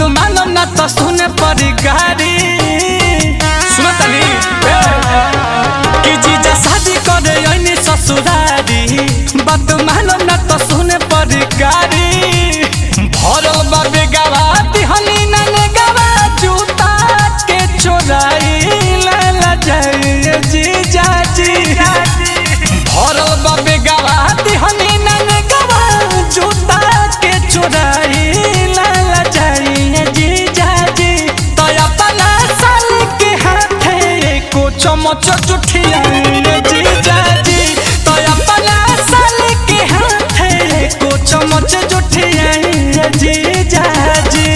मानम ना तो सुने पड़ी गाड़ी। सुनो तनी कि जीजा शादी करे आईनी ससुरारी, बात मानम ना तो सुने पड़ी गाड़ी। भरल बा बेगावा तिहनी नने गावा, जूता के चोराई ला जाए जीजा जी। भरल बा बेगावा तिहनी नने गावा, जूता के चोराई ला जाए जीजा जी। तो अपना साल के हाथे को चमच जुठियाई जीजा जी। तो अपना साल के हाथे को चमच जुठियाई जीजा जी।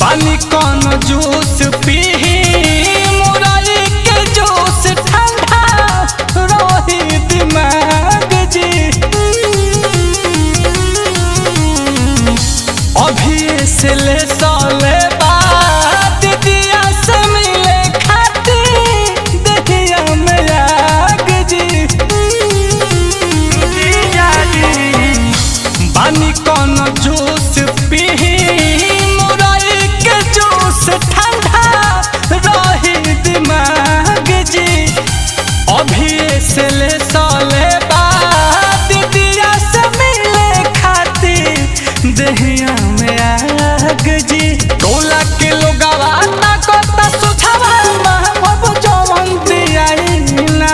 पानी कौन जूस पीही, मुरई के जूस ठंडा रही दिमाग जी। अभी से ले साले बाद दिया से मिले खाती दहिया में आग जी। पानी कौन जूस पीही, ठंडा रही दिमाग जी। अभी से ले साले बाद दिया से मिले खाती दहिया में आग जी। टोला के लोगवा ताकत सुझावा, महबूब जवन दियाई ना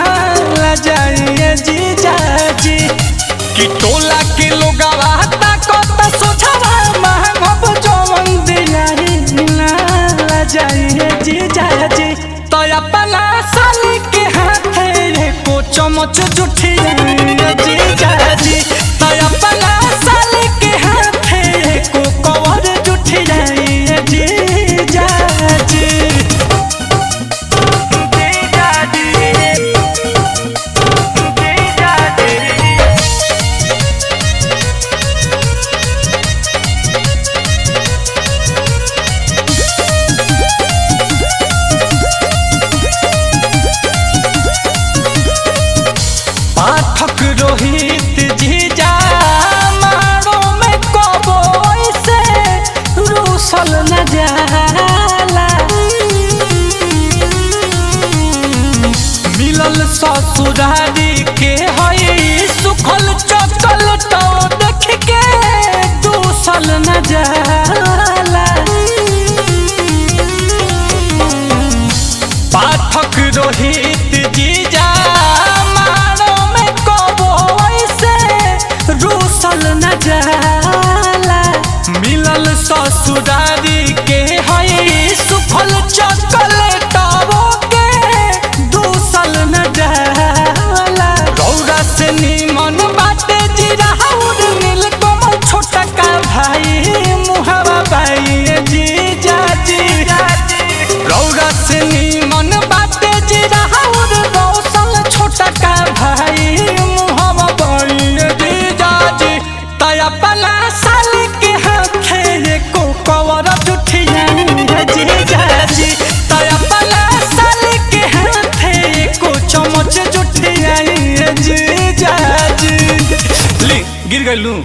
ला जाए जीजा जी। कि टोला के लोगवा ताकत सुझावा, महबूब जवन दियाई जाइए जीजा जी। तो अपना साली के हाथे को चमच जुठियाई जीजा जी। तो अपना साली के हाथे को कवर जुठियाई जीजा जी। जीजा जी, जीजा जी। पाठक रोहित जीजा मारो में कबो ऐसे रूसल न जाला। मिलल ससुरारी के हई सुखल चकल तो देख के दूसल न जाला। पाठक रोहित जीजा रूसल न जाला। मिलल ससुरारी के हई सुखल चॉकलेटवो के दूसल न जाला। रौरा से निमन बाटे जीरा और नीलकमल छोटा का भाई मुहावा बाई जीजा जी। रौरा से निमन बाटे जीरा और रौसल छोटा का भाई मुहावा बाई जीजा जी। तो अपना साली के हाथे को कवर जुठियाई जीजा जी। तो अपना साली के हाथे को चमच जुठियाई जीजा जी। ली गिर गइलू।